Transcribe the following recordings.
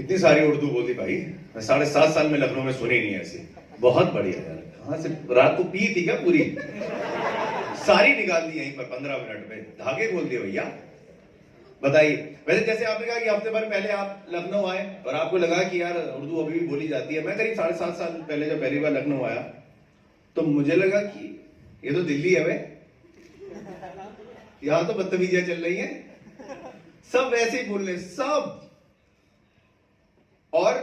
इतनी सारी उर्दू बोली भाई, मैं 7.5 साल में लखनऊ में सुनी नहीं ऐसी। बहुत बढ़िया यार, कहाँ से रात को पी थी क्या पूरी? सारी निकाल दी यहीं पर 15 मिनट में, धागे खोल दिए भैया। बताइए, वैसे जैसे आपने कहा कि हफ्ते भर पहले आप लखनऊ आए और आपको लगा कि यार उर्दू अभी भी बोली जाती है। मैं करीब 7.5 साल पहले जब पहली बार लखनऊ आया तो मुझे लगा कि ये तो दिल्ली है भाई, यहां तो बदतमीजियां चल रही हैं, सब वैसे ही बोल रहे सब। और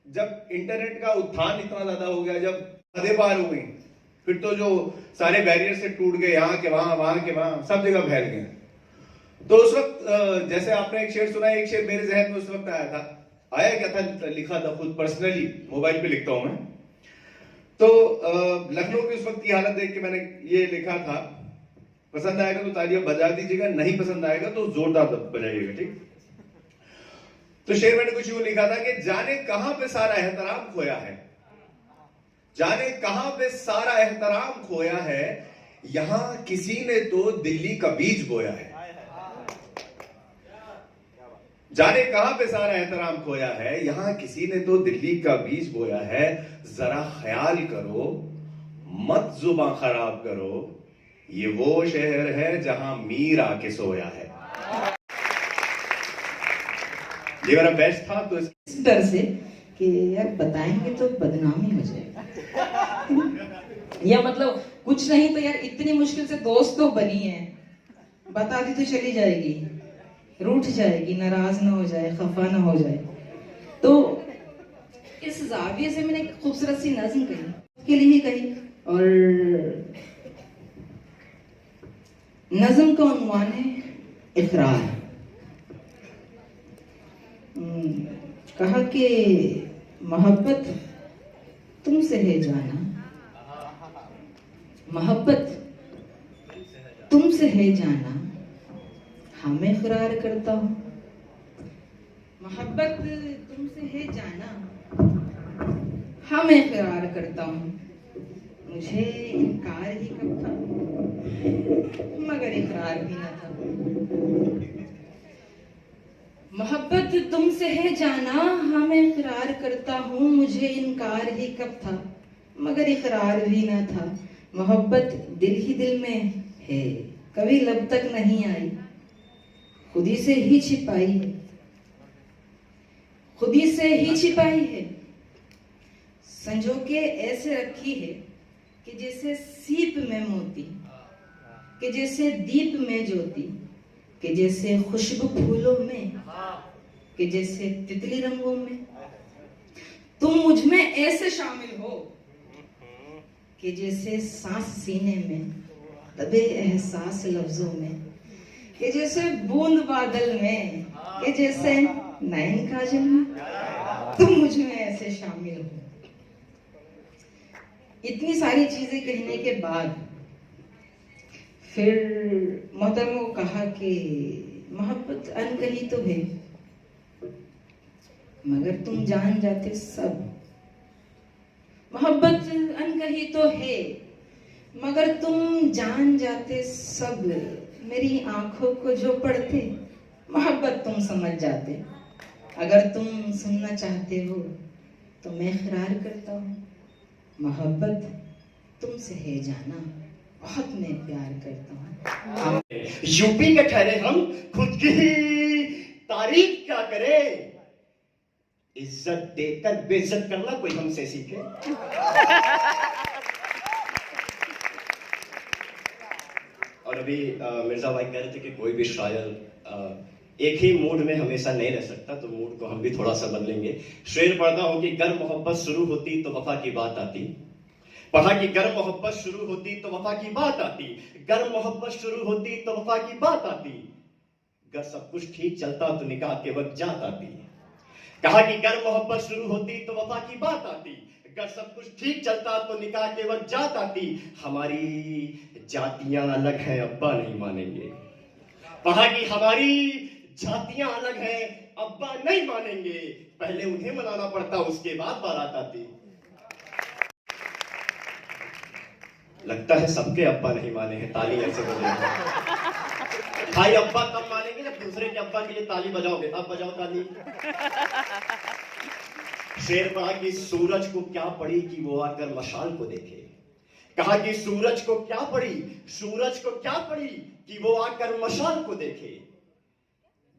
जब इंटरनेट का उत्थान इतना ज्यादा हो गया, जब हदें पार हो गई, फिर तो जो सारे बैरियर से टूट गए, यहाँ के वहां के वहां, सब जगह फैल गए। तो उस वक्त जैसे आपने एक शेर सुना, एक शेर मेरे जहन में उस वक्त आया था। आया क्या था, लिखा था खुद पर्सनली, मोबाइल पे लिखता हूं मैं। तो लखनऊ की उस वक्त की हालत देख के मैंने ये लिखा था, पसंद आएगा तो तालियां बजा दीजिएगा, नहीं पसंद आएगा तो जोरदार बजाइएगा, ठीक। तो शेर मैंने कुछ यूं लिखा था कि जाने कहां पे सारा एहतराम खोया है, जाने कहां पे सारा एहतराम खोया है, यहां किसी ने तो दिल्ली का बीज बोया है। जाने कहां पे सारा एहतराम खोया है, यहां किसी ने तो दिल्ली का बीज बोया है। जरा ख्याल करो, मत जुबान खराब करो, ये वो शहर है जहां मीर आके सोया है। ये मेरा बेस्ट था। तो इस डर से कि यार बताएंगे तो बदनामी हो जाएगी, या मतलब कुछ नहीं तो यार इतनी मुश्किल से दोस्त तो बनी है, बता दी तो चली जाएगी, रूठ जाएगी, नाराज ना हो जाए, खफा ना हो जाए। तो इस जाविये से मैंने एक खूबसूरत सी नज्म कही, के लिए ही कही, और नज्म का उन्वान है इकरार। कहा कि मोहब्बत तुमसे है जाना, मोहब्बत तुमसे है जाना, हाँ मैं इकरार करता हूँ। मोहब्बत तुमसे है जाना, हाँ मैं इकरार करता हूँ। मुझे इनकार ही कब था, मगर इकरार भी ना था। मोहब्बत तुमसे है जाना, हाँ मैं इकरार करता हूँ। मुझे इनकार ही कब था, मगर इकरार भी ना था। मोहब्बत दिल ही दिल में है, कभी लब तक नहीं आई, खुदी से ही छिपाई है, खुदी से ही छिपाई है। संजो के ऐसे रखी है कि जैसे सीप में मोती, कि जैसे दीप में ज्योति, कि जैसे खुशबू फूलों में, कि जैसे तितली रंगों में। तुम मुझ में ऐसे शामिल हो कि जैसे सांस सीने में, तबे एहसास लफ्जों में, कि जैसे बूंद बादल में, कि जैसे नैन काजल में। तुम मुझ में ऐसे शामिल हो। इतनी सारी चीजें कहने के बाद फिर मोहतरमा को कहा कि मोहब्बत अनकही तो है, मगर तुम जान जाते सब। मोहब्बत अनकही तो है, मगर तुम जान जाते सब। मेरी आंखों को जो पढ़ते, मोहब्बत तुम समझ जाते। अगर तुम सुनना चाहते हो तो मैं इकरार करता हूँ, मोहब्बत तुमसे है जाना, बहुत मैं प्यार करता हूँ। यूपी के ठहरे हम, खुद की ही तारीफ क्या करें, इज्जत देकर बेइज्जत करना कोई हमसे सीखे। और अभी मिर्जा भाई कह रहे थे कि कोई भी शायर एक ही मूड में हमेशा नहीं रह सकता, तो मूड को हम भी थोड़ा सा बदलेंगे। शेर पढ़ता हूं कि गर मोहब्बत शुरू होती तो वफा की बात आती। पढ़ा कि गर मोहब्बत शुरू होती तो वफा की बात आती, गर मोहब्बत शुरू होती तो वफा की बात आती, गर सब कुछ ठीक चलता तो निकाह के वक्त जात आती। कहा कि गर मोहब्बत शुरू होती तो वफा की बात आती, गर सब कुछ ठीक चलता तो निकाह के वक्त जात आती। हमारी जातियां अलग हैं, अब्बा नहीं मानेंगे। कहा कि हमारी जातियां अलग हैं, अब्बा नहीं मानेंगे। पहले उन्हें मनाना पड़ता, उसके बाद बारात आती। लगता है सबके अब्बा नहीं माने हैं, ताली ऐसे बजेगी। भाई अब्बा तब मानेंगे जब दूसरे के अब्बा के लिए ताली बजाओगे, अब बजाओ ताली। शेर पढ़ा कि सूरज को क्या पड़ी कि वो आकर मशाल को देखे। कहा कि सूरज को क्या पड़ी, सूरज को क्या पड़ी कि वो आकर मशाल को देखे।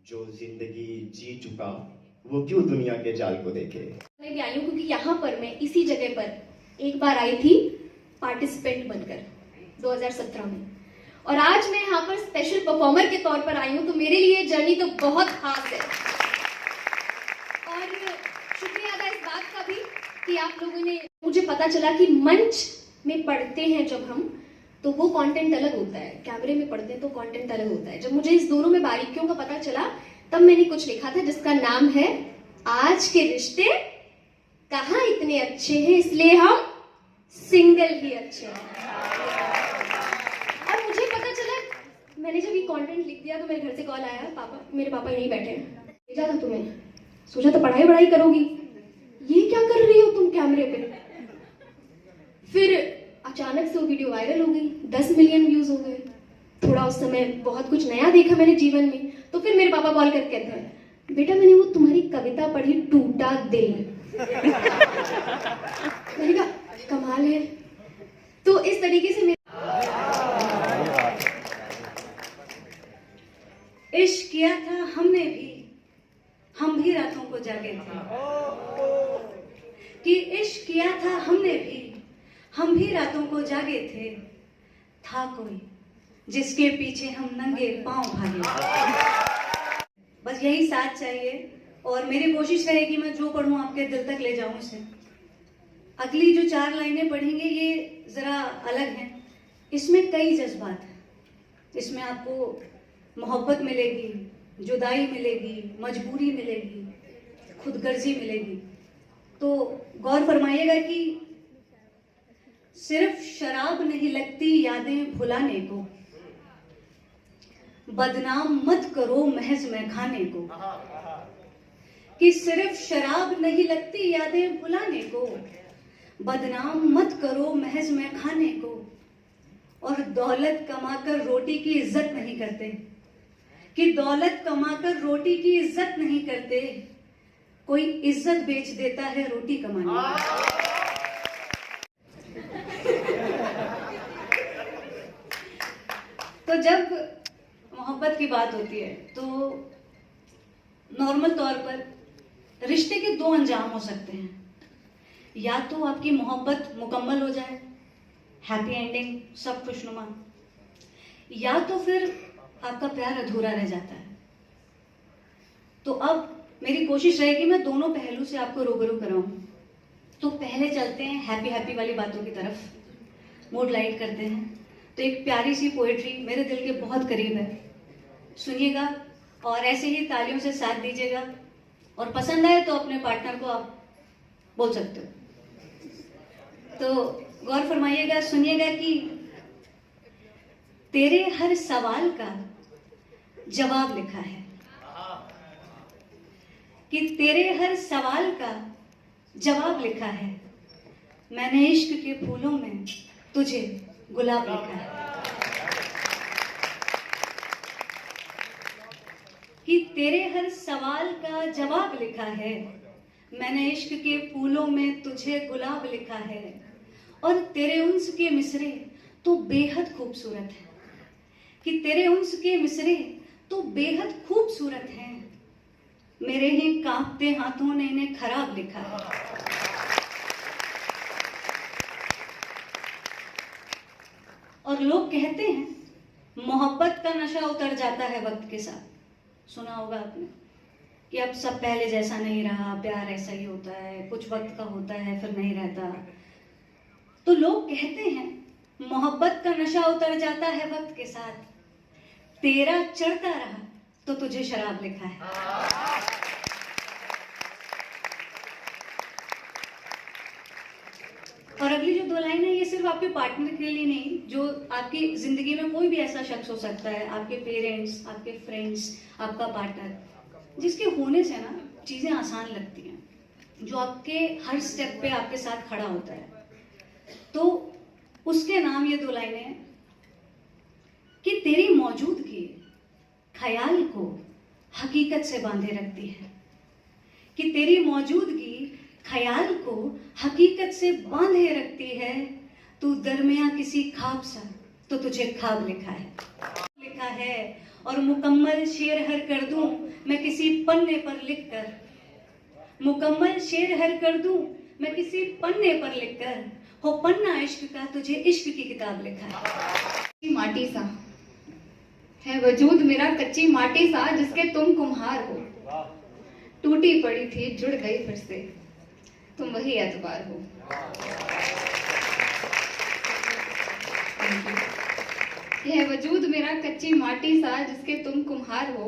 जो जिंदगी जी चुका वो क्यों दुनिया के जाल को देखे। मैं भी आई हूँ क्योंकि यहाँ पर मैं इसी जगह पर एक बार आई थी पार्टिसिपेंट बनकर 2017 में, और आज मैं यहाँ पर स्पेशल परफॉर्मर के तौर पर आई हूँ। तो मेरे लिए जर्नी तो बहुत खास है, और शुक्रिया अदा इस बात का भी कि आप लोगों ने, मुझे पता चला कि मंच में पढ़ते हैं जब हम, तो वो कंटेंट अलग होता है, कैमरे में पढ़ते हैं तो कंटेंट अलग होता है। जब मुझे इस दोनों में बारीकियों का पता चला तब मैंने कुछ लिखा था जिसका नाम है आज के रिश्ते कहाँ इतने अच्छे हैं, इसलिए हम सिंगल ही अच्छे हैं। और मुझे पता चला, मैंने जब ये कंटेंट लिख दिया तो मेरे घर से कॉल आया, पापा, मेरे पापा यहीं बैठे हैं, भेजा था तुम्हें, सोचा तो पढ़ाई करोगी, ये क्या कर रही हो तुम कैमरे पे। फिर अचानक से वो वीडियो वायरल हो गई, 10 मिलियन व्यूज हो गए। थोड़ा उस समय बहुत कुछ नया देखा मैंने जीवन में। तो फिर मेरे पापा कॉल करके कहते हैं, बेटा मैंने वो तुम्हारी कविता पढ़ी, टूटा दिल। मैंने कहा कमाल है। तो इस तरीके से इश्क किया था हमने भी, हम भी रातों को जागे थे। कि इश्क किया था हमने भी, हम भी रातों को जागे थे। था कोई जिसके पीछे हम नंगे पांव भागे। बस यही साथ चाहिए, और मेरी कोशिश रहेगी मैं जो पढ़ूं आपके दिल तक ले जाऊं इसे। अगली जो 4 लाइनें पढ़ेंगे ये जरा अलग हैं। इसमें कई जज्बात हैं। इसमें आपको मोहब्बत मिलेगी, जुदाई मिलेगी, मजबूरी मिलेगी, खुदगर्जी मिलेगी। तो गौर फरमाइएगा कि सिर्फ शराब नहीं लगती यादें भुलाने को, बदनाम मत करो महज मैं खाने को। कि सिर्फ शराब नहीं लगती यादें भुलाने को, बदनाम मत करो महज मैं खाने को। और दौलत कमाकर रोटी की इज्जत नहीं करते, कि दौलत कमाकर रोटी की इज्जत नहीं करते, कोई इज्जत बेच देता है रोटी कमाने। तो जब मोहब्बत की बात होती है तो नॉर्मल तौर पर रिश्ते के 2 अंजाम हो सकते हैं। या तो आपकी मोहब्बत मुकम्मल हो जाए, हैप्पी एंडिंग, सब खुशनुमा, या तो फिर आपका प्यार अधूरा रह जाता है। तो अब मेरी कोशिश रहेगी मैं दोनों पहलू से आपको रूबरू कराऊं। तो पहले चलते हैं हैप्पी हैप्पी वाली बातों की तरफ, मूड लाइट करते हैं। तो एक प्यारी सी पोएट्री मेरे दिल के बहुत करीब है, सुनिएगा और ऐसे ही तालियों से साथ दीजिएगा, और पसंद आए तो अपने पार्टनर को आप बोल सकते हो। तो गौर फरमाइएगा, सुनिएगा कि तेरे हर सवाल का जवाब लिखा है, कि तेरे हर सवाल का जवाब लिखा है, मैंने इश्क के फूलों में तुझे गुलाब लिखा है। कि तेरे हर सवाल का जवाब लिखा है, मैंने इश्क के फूलों में तुझे गुलाब लिखा है। और तेरे उन्स के मिसरे तो बेहद खूबसूरत है, कि तेरे उन्स के मिसरे तो बेहद खूबसूरत हैं, मेरे ही कांपते हाथों ने इन्हें खराब लिखा है। और लोग कहते हैं मोहब्बत का नशा उतर जाता है वक्त के साथ। सुना होगा आपने कि अब सब पहले जैसा नहीं रहा, प्यार ऐसा ही होता है, कुछ वक्त का होता है फिर नहीं रहता। तो लोग कहते हैं मोहब्बत का नशा उतर जाता है वक्त के साथ, तेरा चढ़ता रहा तो तुझे शराब लिखा है। और अगली जो 2 लाइन है ये सिर्फ आपके पार्टनर के लिए नहीं, जो आपकी जिंदगी में कोई भी ऐसा शख्स हो सकता है, आपके पेरेंट्स, आपके फ्रेंड्स, आपका पार्टनर, जिसके होने से ना चीजें आसान लगती हैं, जो आपके हर स्टेप पे आपके साथ खड़ा होता है। तो उसके नाम ये 2 लाइनें हैं कि तेरी मौजूदगी ख्याल को हकीकत से बांधे रखती है, कि तेरी मौजूदगी ख्याल को हकीकत से बांधे रखती है। तू दरमिया किसी ख्वाब सा तो तुझे ख्वाब लिखा है और मुकम्मल शेर हर कर दूं मैं किसी पन्ने पर लिखकर, मुकम्मल शेर हर कर दूं मैं किसी पन्ने पर लिखकर, हो पन्ना इश्क का तुझे इश्क की किताब लिखा है। माटी सा है वजूद मेरा कच्ची माटी सा जिसके तुम कुम्हार हो, टूटी पड़ी थी जुड़ गई फिर से तुम वही एतबार हो। यह वजूद मेरा कच्ची माटी सा जिसके तुम कुम्हार हो,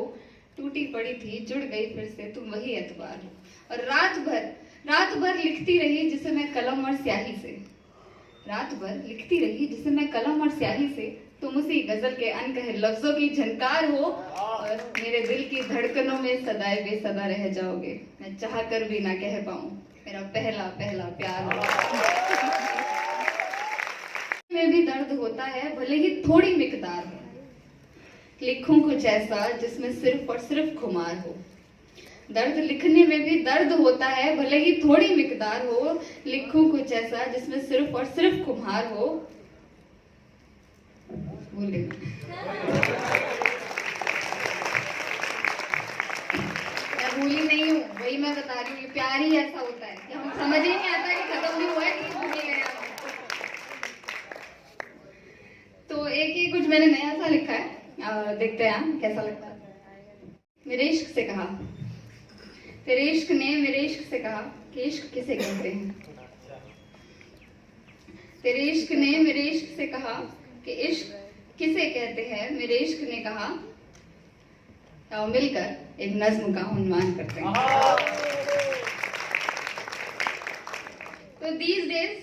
टूटी पड़ी थी जुड़ गई फिर से तुम वही एतबार हो। और रात भर लिखती रही जिसे मैं कलम और स्याही से, रात भर लिखती रही जिसे मैं कलम और स्याही से, तुम उसी गजल के अनकहे लफ्जों की झनकार हो और मेरे दिल की धड़कनों में सदाए बेसदा रह जाओगे, मैं चाह कर भी ना कह पाऊं मेरा पहला पहला प्यार हो। में भी दर्द होता है भले ही थोड़ी मिकदार हो, लिखूं कुछ ऐसा जिसमें सिर्फ और सिर्फ खुमार हो। दर्द लिखने में भी दर्द होता है भले ही थोड़ी मिकदार हो, लिखूं कुछ ऐसा जिसमें सिर्फ और सिर्फ खुमार हो। बोले मैं भूली नहीं हूँ, वही मैं बता रही हूँ, प्यार ही ऐसा होता है कि हम समझ ही नहीं आता कि खत्म भी हुआ है कि भूल गया। तो एक कुछ मैंने नया सा लिखा है, देखते हैं कैसा लगता है। मेरे इश्क से कहा, तेरे इश्क ने मेरे इश्क से कहा कि इश्क किसे कहते हैं। तेरे इश्क ने मेरे इश्क से कहा कि इश्क किसे कहते हैं। मेरे इश्क ने कहा आओ मिलकर एक नज्म का उन्वान करते हैं। तो these days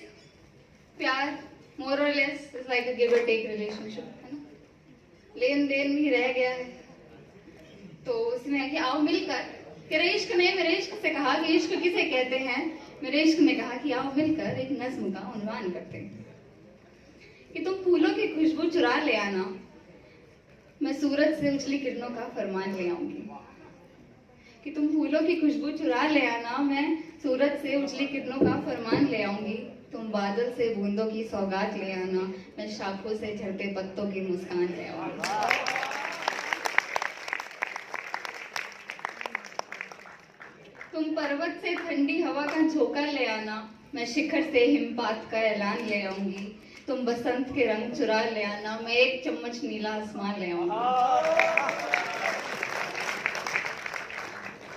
प्यार more or less is like a give or take relationship, है ना, लेन देन भी रह गया है। तो उसमें है कि आओ मिलकर, तेरे इश्क ने मेरे इश्क से कहा कि इश्क किसे कहते हैं। मेरे इश्क ने कहा कि आओ मिलकर एक नज्म का उन्वान करते हैं कि तुम फूलों की खुशबू चुरा ले आना, मैं सूरज से उछली किरणों का फरमान ले आऊंगी। कि तुम फूलों की खुशबू चुरा ले आना, मैं सूरज से उछली किरणों का फरमान ले आऊंगी। तुम बादल से बूंदों की सौगात ले आना, मैं शाखों से झड़ते पत्तों की मुस्कान ले आऊंगी। तुम पर्वत से ठंडी हवा का झोंका ले आना, मैं शिखर से हिमपात का ऐलान ले आऊंगी। तुम बसंत के रंग चुरा ले आना, मैं एक चम्मच नीला आसमान ले आऊंगी।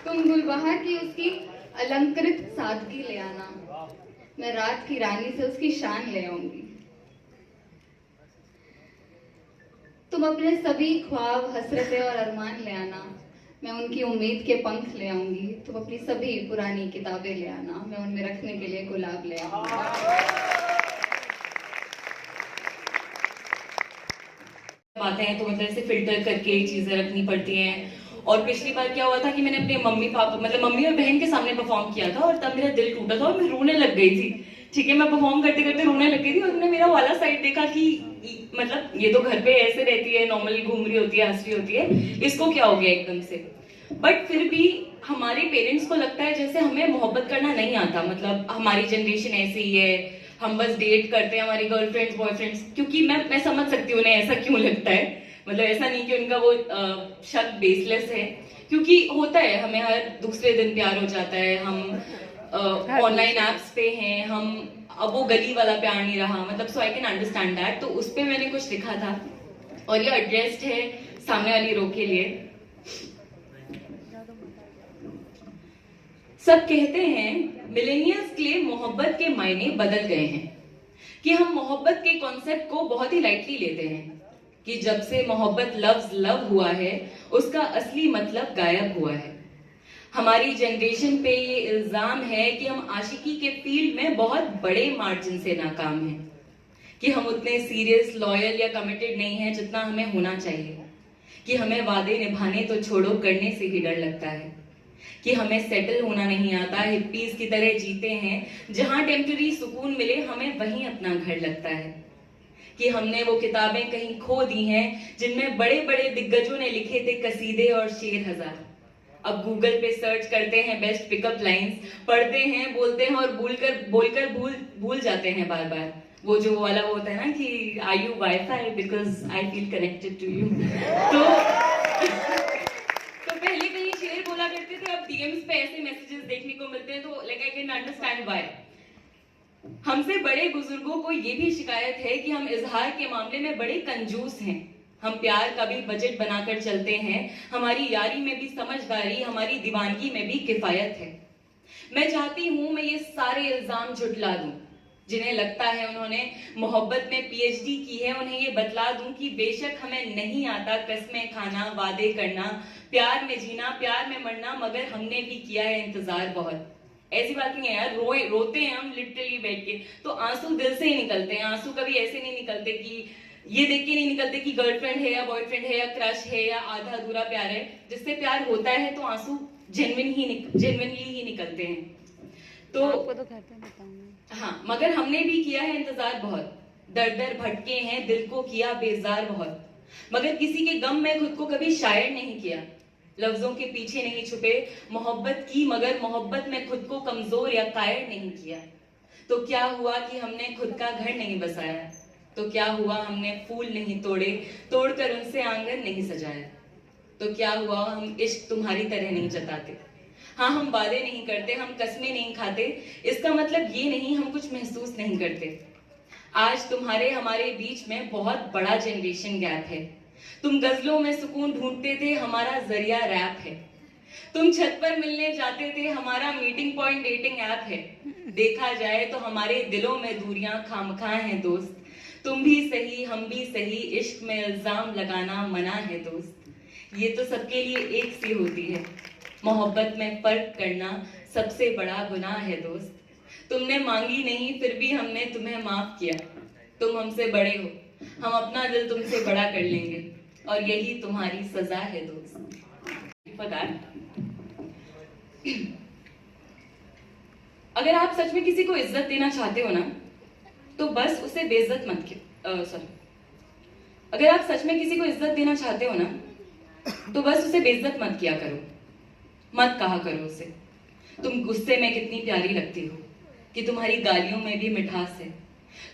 तुम गुलबहार की उसकी अलंकृत सादगी ले आना, मैं रात की रानी से उसकी शान ले आऊंगी। तुम अपने सभी ख्वाब, हसरतें और अरमान ले आना, मैं उनकी उम्मीद के पंख ले आऊंगी। तुम अपनी सभी पुरानी किताबें ले आना, मैं उनमें रखने के लिए गुलाब ले आऊंगी। आते हैं तो मतलब ऐसे फिल्टर करके चीजें रखनी पड़ती हैं। और पिछली बार क्या हुआ था कि मैंने अपने मम्मी पापा मतलब मम्मी और बहन के सामने परफॉर्म किया था और तब मेरा दिल टूटा था और मैं रोने लग गई थी। ठीक है, मैं परफॉर्म करते करते रोने लग गई थी और उन्होंने मेरा वाला साइड देखा कि मतलब ये तो घर पे ऐसे रहती है, नॉर्मली घूम रही होती है, हंस रही होती है, इसको क्या हो गया एकदम से। बट फिर भी हमारे पेरेंट्स को लगता है जैसे हमें मोहब्बत करना नहीं आता, मतलब हमारी जनरेशन ऐसी ही है, हम बस डेट करते हैं हमारी गर्लफ्रेंड्स बॉयफ्रेंड्स। क्योंकि मैं समझ सकती हूँ उन्हें ऐसा क्यों लगता है, मतलब ऐसा नहीं कि उनका वो शक बेसलेस है, क्योंकि होता है, हमें हर दूसरे दिन प्यार हो जाता है, हम ऑनलाइन एप्स पे हैं, हम अब वो गली वाला प्यार नहीं रहा, मतलब सो आई कैन अंडरस्टैंड दैट। तो उस पे मैंने कुछ लिखा था और ये एड्रेस्ड है सामने वाली रो के लिए। सब कहते हैं मिलेनियल्स के लिए मोहब्बत के मायने बदल गए हैं, कि हम मोहब्बत के कॉन्सेप्ट को बहुत ही लाइटली लेते हैं, कि जब से मोहब्बत लफ्ज लव हुआ है उसका असली मतलब गायब हुआ है। हमारी जनरेशन पे ये इल्जाम है कि हम आशिकी के फील्ड में बहुत बड़े मार्जिन से नाकाम हैं, कि हम उतने सीरियस, लॉयल या कमिटेड नहीं हैं जितना हमें होना चाहिए, कि हमें वादे निभाने तो छोड़ो करने से ही डर लगता है, कि हमें सेटल होना नहीं आता, हिप्पीज की तरह जीते हैं, जहां टेम्पररी सुकून मिले हमें वहीं अपना घर लगता है। कि हमने वो किताबें कहीं खो दी हैं जिनमें बड़े बड़े दिग्गजों ने लिखे थे कसीदे और शेर हजार। अब गूगल पे सर्च करते हैं बेस्ट पिकअप लाइंस, पढ़ते हैं, बोलते हैं और बोलकर भूल जाते हैं बार बार। वो जो वाला वो होता है ना कि I you WiFi because I feel connected to you. तो पहले कहीं शेर बोला करते थे, अब डीएम्स पे ऐसे मैसेजेस देखने को मिलते हैं, तो like I can understand why. हमसे बड़े बुजुर्गों को ये भी शिकायत है कि हम इजहार के मामले में बड़े कंजूस हैं। हम प्यार का भी बजट बनाकर चलते हैं, हमारी यारी में भी समझदारी, हमारी दीवानगी में भी किफायत है। मैं चाहती हूं मैं ये सारे इल्जाम झुटला दूं। जिन्हें लगता है उन्होंने मोहब्बत में पीएचडी की है, उन्हें ये बतला दूं कि बेशक हमें नहीं आता कस्में खाना, वादे करना, प्यार में जीना, प्यार में मरना, मगर हमने भी किया है इंतजार बहुत। ऐसी बात नहीं है यार, रोते हैं हम लिटरली बैठ के, तो आंसू दिल से ही निकलते हैं। आंसू कभी ऐसे नहीं निकलते कि ये देख के नहीं निकलते कि गर्लफ्रेंड है या बॉयफ्रेंड है या क्रश है या आधा अधूरा प्यार है। जिससे प्यार होता है तो आंसू जेन्युइनली ही निकलते हैं। तो हाँ, मगर हमने भी किया है इंतजार बहुत, दर दर भटके हैं, दिल को किया बेजार बहुत, मगर किसी के गम में खुद को कभी शायर नहीं किया, लफ्जों के पीछे नहीं छुपे, मोहब्बत की मगर मोहब्बत में खुद को कमजोर या कायर नहीं किया। तो क्या हुआ कि हमने खुद का घर नहीं बसाया, तो क्या हुआ हमने फूल नहीं तोड़े, तोड़कर उनसे आंगन नहीं सजाया। तो क्या हुआ हम इश्क तुम्हारी तरह नहीं जताते। हाँ, हम वादे नहीं करते, हम कस्में नहीं खाते, इसका मतलब ये नहीं हम कुछ महसूस नहीं करते। आज तुम्हारे हमारे बीच में बहुत बड़ा जनरेशन गैप है। तुम गजलों में सुकून ढूंढते थे, हमारा जरिया रैप है। तुम छत पर मिलने जाते थे, हमारा मीटिंग पॉइंट डेटिंग ऐप है। देखा जाए तो हमारे दिलों में दूरियां खामखा हैं दोस्त। तुम भी सही हम भी सही, इश्क में इल्जाम लगाना मना है दोस्त। ये तो सबके लिए एक सी होती है, मोहब्बत में फर्क करना सबसे बड़ा गुनाह है दोस्त। तुमने मांगी नहीं फिर भी हमने तुम्हें माफ किया। तुम हमसे बड़े हो, हम अपना दिल तुमसे बड़ा कर लेंगे, और यही तुम्हारी सजा है दोस्त। अगर आप सच में किसी को इज्जत देना चाहते हो ना, तो बस उसे बेइज्जत मत सॉरी अगर आप सच में किसी को इज्जत देना चाहते हो ना, तो बस उसे बेइज्जत मत किया करो, मत कहा करो उसे तुम गुस्से में कितनी प्यारी लगती हो, कि तुम्हारी गालियों में भी मिठास है,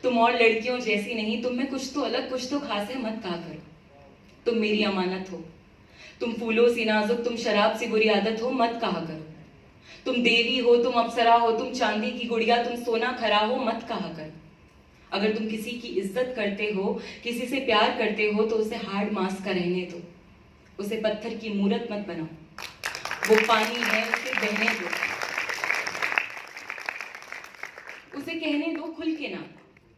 तुम और लड़कियों जैसी नहीं, तुम में कुछ तो अलग कुछ तो खास है, मत कहा करो। तुम मेरी अमानत हो, तुम फूलों सी नाजुक, तुम शराब सी बुरी आदत हो, मत कहा करो। तुम देवी हो, तुम अप्सरा हो, तुम चांदी की गुड़िया, तुम सोना खरा हो, मत कहा करो। अगर तुम किसी की इज्जत करते हो, किसी से प्यार करते हो, तो उसे हार्ड मास का रहने दो, उसे पत्थर की मूरत मत बनाओ। वो पानी है, उसे बहने दो, उसे कहने दो खुल के ना,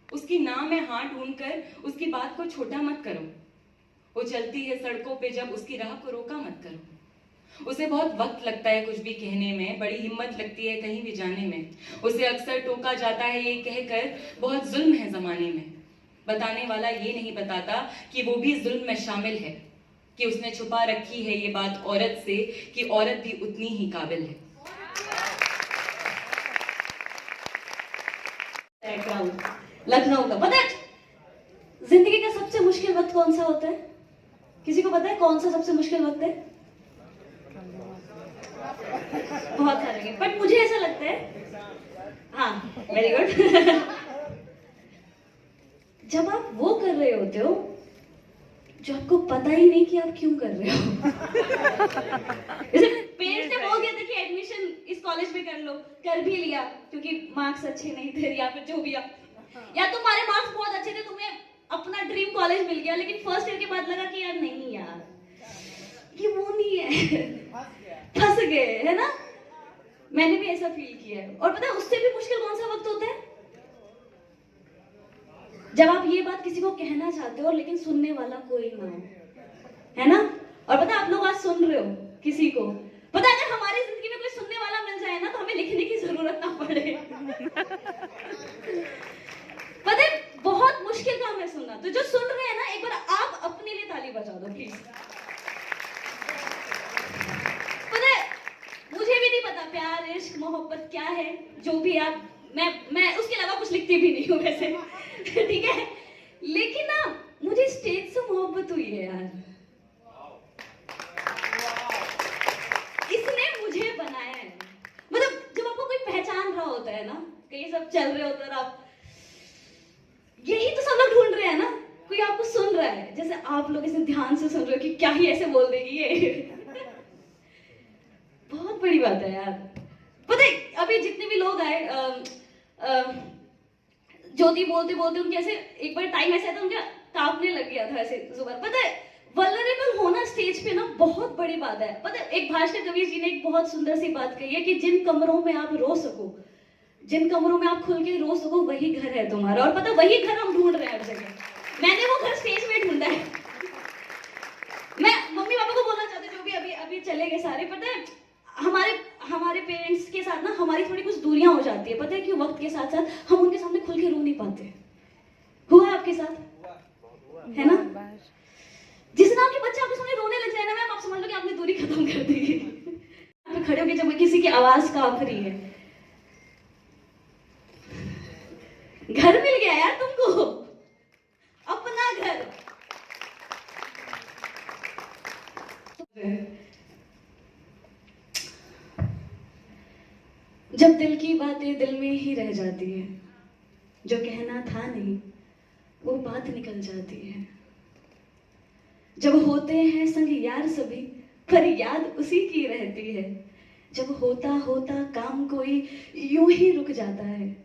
उसकी नाम में हाथ ढूंढकर उसकी बात को छोटा मत करो। वो चलती है सड़कों पे जब, उसकी राह को रोका मत करो। उसे बहुत वक्त लगता है कुछ भी कहने में, बड़ी हिम्मत लगती है कहीं भी जाने में। उसे अक्सर टोका जाता है ये कहकर बहुत जुल्म है जमाने में। बताने वाला ये नहीं बताता कि वो भी जुल्म में शामिल है, कि उसने छुपा रखी है ये बात औरत से, कि औरत भी उतनी ही काबिल है। लखनऊ का पता है जिंदगी का सबसे मुश्किल वक्त कौन सा होता है? किसी को पता है कौन सा सबसे मुश्किल वक्त है? बहुत सारे, बट मुझे ऐसा लगता है, हाँ वेरी गुड जब आप वो कर रहे होते हो जो आपको पता ही नहीं कि आप क्यों कर रहे हो। जैसे पेरेंट्स ने बोल दिया था कि एडमिशन इस कॉलेज में कर लो, कर भी लिया क्योंकि मार्क्स अच्छे नहीं थे या फिर जो भी, या तुम्हारे मार्क्स बहुत अच्छे थे, तुम्हें अपना ड्रीम कॉलेज मिल गया, लेकिन फर्स्ट ईयर के बाद लगा कि यार नहीं यार ये वो नहीं है, फंस गए, है ना? मैंने भी ऐसा फील किया है। और पता है उससे भी मुश्किल कौन सा वक्त होता है? जब आप ये बात किसी को कहना चाहते हो लेकिन सुनने वाला कोई ना हो, है ना? और पता है आप लोग आज सुन रहे हो किसी को, पता है अगर हमारी जिंदगी में कोई सुनने वाला मिल जाए ना तो हमें लिखने की जरूरत ना पड़े। पता है बहुत मुश्किल काम है सुनना। तो जो सुन रहे हैं ना, एक बार आप अपने लिए ताली बजा दो प्लीज। पता है मुझे भी नहीं पता प्यार इश्क मोहब्बत क्या है, जो भी आप मैं उसके अलावा कुछ लिखती भी नहीं हूँ वैसे, ठीक है? लेकिन मोहब्बत हुई है यार। इसने मुझे बनाया है। मतलब जब आपको कोई पहचान रहा होता है ना, कहीं सब चल रहे होते हैं और आप, यही तो सब लोग ढूंढ रहे हैं ना, कोई आपको सुन रहा है। जैसे आप लोग इसे ध्यान से सुन रहे हो कि क्या ही ऐसे बोल देगी ये। बहुत बड़ी बात है यार। पता है अभी जितने भी लोग आए, ज्योति बोलते बोलते उनके ऐसे एक बार टाइम ऐसा था उनका कांपने लग गया था ऐसे जुबान। पता है वल्नरेबल होना स्टेज पे ना बहुत बड़ी बात है। पता है एक भास्कर कबीर जी ने एक बहुत सुंदर सी बात कही है कि जिन कमरों में आप रो सको, जिन कमरों में आप खुल के रो सको, वही घर है तुम्हारा। और पता है वही घर हम ढूंढ रहे हैं हर जगह। मैंने वो घर स्टेज में ढूंढा है। मैं मम्मी पापा को बोलना चाहती जो भी अभी अभी चले गए सारे। पता है हमारे पेरेंट्स के साथ ना हमारी थोड़ी कुछ दूरियां हो जाती है। पता है कि वक्त के साथ साथ हम उनके सामने खुल के रो नहीं पाते। हुआ है आपके साथ? है ना? जिस दिन आपके बच्चे आपके सामने रोने लग जाए ना मैम, आप समझ लो कि आपने दूरी खत्म कर दी। आप खड़े होकर जब किसी की आवाज कांप रही है, घर मिल गया यार तुमको, अपना घर। जब दिल की बातें दिल में ही रह जाती है, जो कहना था नहीं वो बात निकल जाती है। जब होते हैं संग यार सभी, पर याद उसी की रहती है। जब होता होता काम कोई यूं ही रुक जाता है।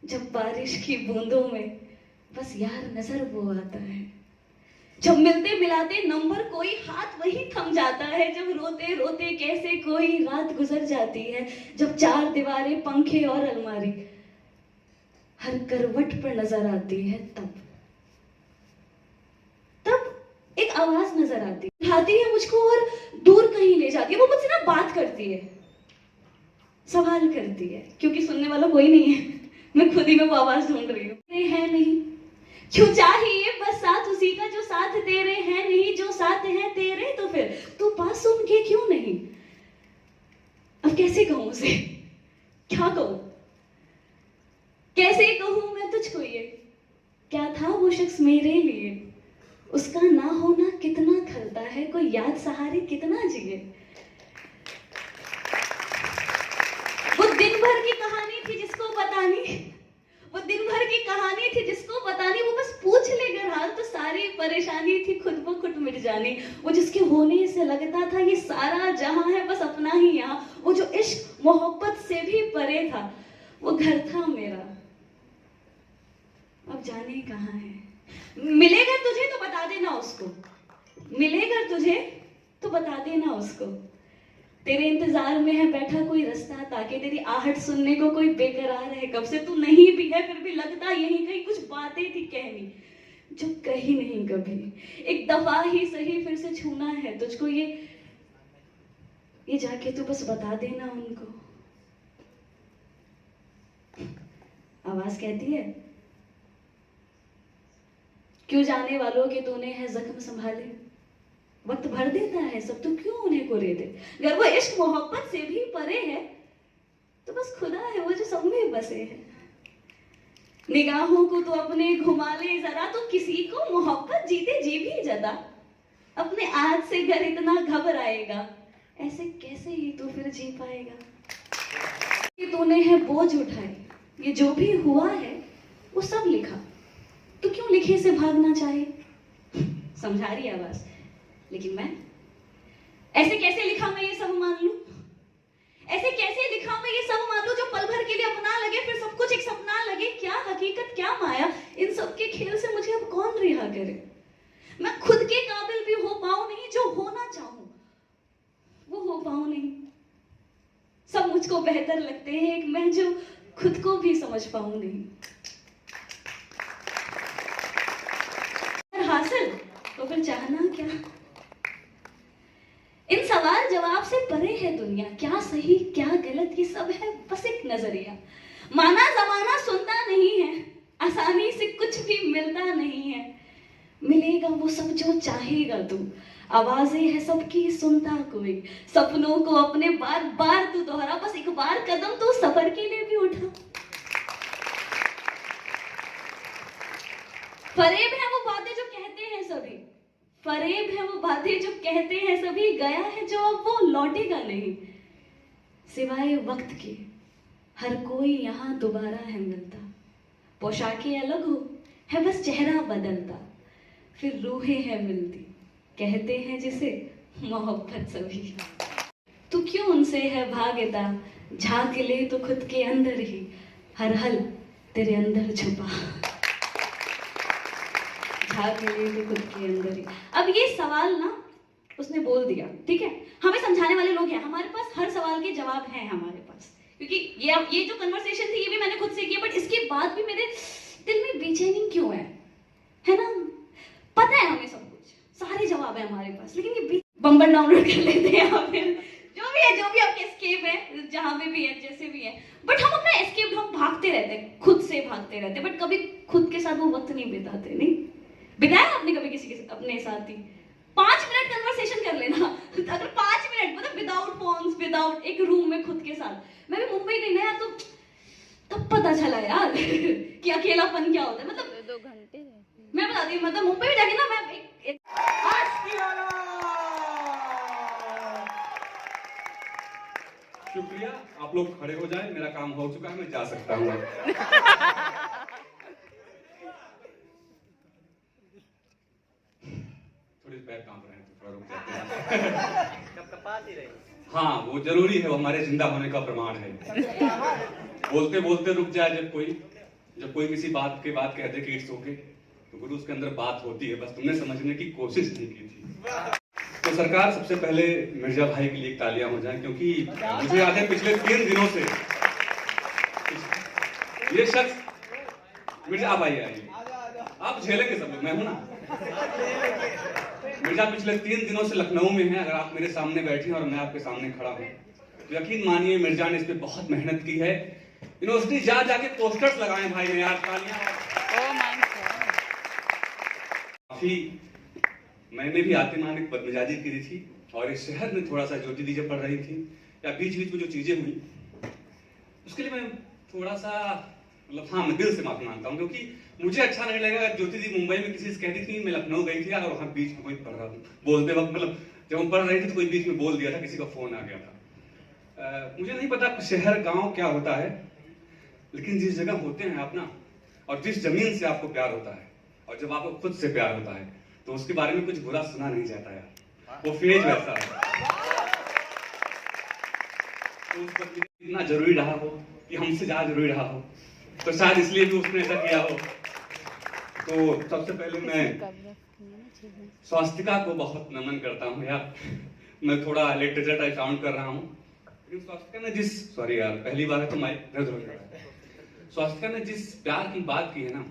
जब बारिश की बूंदों में बस यार नजर वो आता है। जब मिलते मिलाते नंबर कोई हाथ वही थम जाता है। जब रोते रोते कैसे कोई रात गुजर जाती है। जब चार दीवारें, पंखे और अलमारी हर करवट पर नजर आती है, तब एक आवाज नजर आती है, उठाती है मुझको और दूर कहीं ले जाती है। वो मुझसे ना बात करती है, सवाल करती है, क्योंकि सुनने वाला कोई नहीं है। मैं खुद ही में वो आवाज ढूंढ रही हूँ। है नहीं क्यों चाहिए बस साथ उसी का जो साथ तेरे है नहीं, जो साथ है तेरे तो फिर तू पास सुन के क्यों नहीं। अब कैसे कहूं उसे, क्या कहूं, कैसे कहूं मैं तुझको ये, क्या था वो शख्स मेरे लिए, उसका ना होना कितना खलता है, कोई याद सहारे कितना जिए। वो दिन भर की कहानी थी जिसको बतानी, वो दिन भर की कहानी थी जिसको बतानी, वो बस पूछ ले घर हाल तो सारी परेशानी थी खुद ब खुद मिट जानी। वो जिसके होने से लगता था ये सारा जहां है बस अपना ही यहाँ, वो जो इश्क मोहब्बत से भी परे था, वो घर था मेरा, अब जाने कहाँ है। मिलेगा तुझे तो बता देना उसको, मिलेगा तुझे तो बता देना उसको। तेरे इंतजार में है बैठा कोई रास्ता, ताकि तेरी आहट सुनने को कोई बेकरार है। कब से तू नहीं भी है फिर भी लगता यही कहीं कुछ बातें थी कहनी जो कही नहीं कभी। एक दफा ही सही फिर से छूना है तुझको, ये जाके तू बस बता देना उनको। आवाज कहती है क्यों जाने वालों के तूने है जख्म संभाले, वक्त भर देता है सब तो क्यों उन्हें को रे दे। अगर वो इश्क मोहब्बत से भी परे है तो बस खुदा है वो जो सब में बसे है। निगाहों को तो अपने घुमा ले जरा, तो किसी को मोहब्बत जीते जी भी जदा। अपने आज से घर इतना घबराएगा, ऐसे कैसे ही तू फिर जी पाएगा। ये तूने है बोझ उठाए, ये जो भी हुआ है वो सब लिखा, तो क्यों लिखे से भागना चाहे। समझा रही आवाज, लेकिन मैं ऐसे कैसे लिखा मैं ये सब मान लूं, ऐसे कैसे लिखा मैं ये सब मान लूं जो पल भर के लिए अपना लगे फिर सब कुछ एक सपना लगे। क्या हकीकत क्या माया, इन सब के खेल से मुझे अब कौन रिहा करे। मैं खुद के काबिल भी हो पाऊं नहीं, जो होना चाहूं वो हो पाऊं नहीं। सब मुझको बेहतर लगते हैं, एक मैं जो खुद को भी समझ पाऊं नहीं। हासिल तो फिर चाहना क्या। इन सवाल जवाब से परे है दुनिया, क्या सही क्या गलत ये सब है बस एक नजरिया। माना जमाना सुनता नहीं है, आसानी से कुछ भी मिलता नहीं है। मिलेगा वो सब जो चाहेगा तू, आवाजें है सबकी सुनता कोई। सपनों को अपने बार बार तू दोहरा, बस एक बार कदम तू सफर के लिए भी उठा। फरेब है वो बातें जो कहते हैं सभी, फरेब है वो बातें जो कहते हैं सभी, गया है जो अब वो लौटेगा नहीं। सिवाय वक्त के हर कोई यहाँ दोबारा है मिलता, पोशाकें अलग हो है बस चेहरा बदलता, फिर रूहें हैं मिलती, कहते हैं जिसे मोहब्बत सभी। तू क्यों उनसे है भागता, झांक ले तो खुद के अंदर ही, हर हल तेरे अंदर छुपा, झांक ले तो खुद के अंदर ही। अब ये सवाल ना उसने बोल दिया, ठीक है, हमें समझाने वाले लोग हैं, हमारे पास हर सवाल के जवाब हैं हमारे पास, क्योंकि ये जो कन्वर्सेशन थी ये भी मैंने खुद से किया, बट इसके बाद भी मेरे दिल में बेचैनी क्यों है ना? पता है हमें सब कुछ, सारे जवाब है हमारे पास, लेकिन ये बम्बर डाउनलोड कर लेते हैं या फिर जो भी आपके एस्केप है, जहां पे भी है, जैसे भी है, बट हम अपना एस्केप, हम भागते रहते हैं, खुद से भागते रहते हैं, बट कभी खुद के साथ वो वक्त नहीं बिताते। नहीं बिताया आपने कभी किसी के अपने साथ ही 5 मिनट कन्वर्सेशन कर लेना, अगर 5 मिनट मतलब विदाउट फोन्स, विदाउट एक रूम में खुद के साथ। मैं भी मुंबई गई ना यार, तो तब पता चला यार कि अकेलापन क्या होता है। मतलब 2 घंटे मैं बताती हूँ, मतलब मुंबई में जाके ना मैं शुक्रिया, आप लोग खड़े हो जाएं, मेरा काम हो चुका है, मैं जा सकता हूँ। थोड़ी पैर कांप रहे हैं तो थोड़ा रुक जाते हैं। हाँ वो जरूरी है, वो हमारे जिंदा होने का प्रमाण है। बोलते बोलते रुक जाए जब कोई किसी बात के बाद कह दे कि इट्स ओके, तो गुरु उसके अंदर बात होती है, बस तुमने समझने की कोशिश नहीं की थी। तो सरकार, सबसे पहले मिर्जा भाई के लिए तालियां हो जाएं, क्योंकि मुझे याद है पिछले 3 दिनों से ये शख्स मिर्जा, आप आइए, आप झेलेंगे सब लोग, मैं हूं ना। मिर्जा पिछले 3 दिनों से लखनऊ में है, अगर आप मेरे सामने बैठे हैं और मैं आपके सामने खड़ा हूं तो यकीन मानिए मिर्जा ने इस पे बहुत मेहनत की है। यूनिवर्सिटी जाके पोस्टर्स लगाए भाई ने यार, तालियां। काफी मैंने भी आतिमान एक बदमिजाजी करी थी, और इस शहर में थोड़ा सा ज्योति दीजिए पढ़ रही थी, या बीच बीच में जो चीजें हुई उसके लिए मैं थोड़ा सा मतलब हाँ मैं दिल से माफी मांगता हूँ, क्योंकि मुझे अच्छा नहीं लगा। ज्योति दी मुंबई में किसी से कहती थी, मैं लखनऊ गई थी और वहाँ बीच में कोई पढ़ रहा था, बोलते वक्त मतलब जब हम पढ़ रहे थे तो कोई बीच में बोल दिया था, किसी का फोन आ गया था। मुझे नहीं पता शहर गाँव क्या होता है, लेकिन जिस जगह होते हैं आप ना, और जिस जमीन से आपको प्यार होता है, और जब आपको खुद से प्यार होता है, तो उसके बारे में कुछ बुरा सुना नहीं जाता यार, वो फेज वैसा है। तो उस पर इतना जरूरी रहा हो कि हमसे ज्यादा जरूरी रहा हो, तो शायद इसलिए भी उसने ऐसा किया हो। तो सबसे पहले मैं स्वास्तिका को बहुत नमन करता हूँ यार, मैं थोड़ा लिटरेचर टाइप साउंड कर रहा हूँ, लेकिन स्वास्तिका ने सॉरी यार पहली बार है तो माइक दर्द हो रहा है। स्वास्तिका ने जिस प्यार की बात की है ना,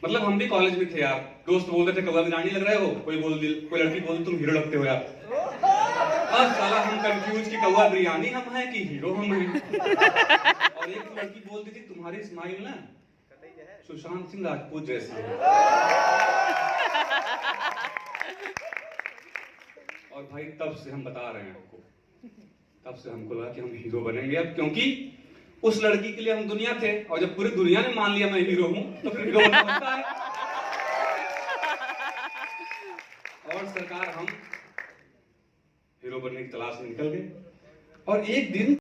मतलब हम भी कॉलेज में थे यार, दोस्त बोलते थे कौवा रानी लग रहे हो, कोई लड़की बोल तुम हीरो लगते हो यार, बस साला हम कंफ्यूज कि कौवा बिरयानी हम हैं कि हीरो हम हैं। और एक लड़की बोलती थी तुम्हारी स्माइल ना सुशांत सिंह राजपूत जैसी है। और भाई तब से हम बता रहे हैं आपको, तब से हमको लगा कि हम हीरो बनेंगे अब, क्योंकि उस लड़की के लिए हम दुनिया थे, और जब पूरी दुनिया ने मान लिया मैं हीरो हूं तो फिर हीरो बनता है। और सरकार हम हीरो बनने की तलाश में निकल गए, और एक दिन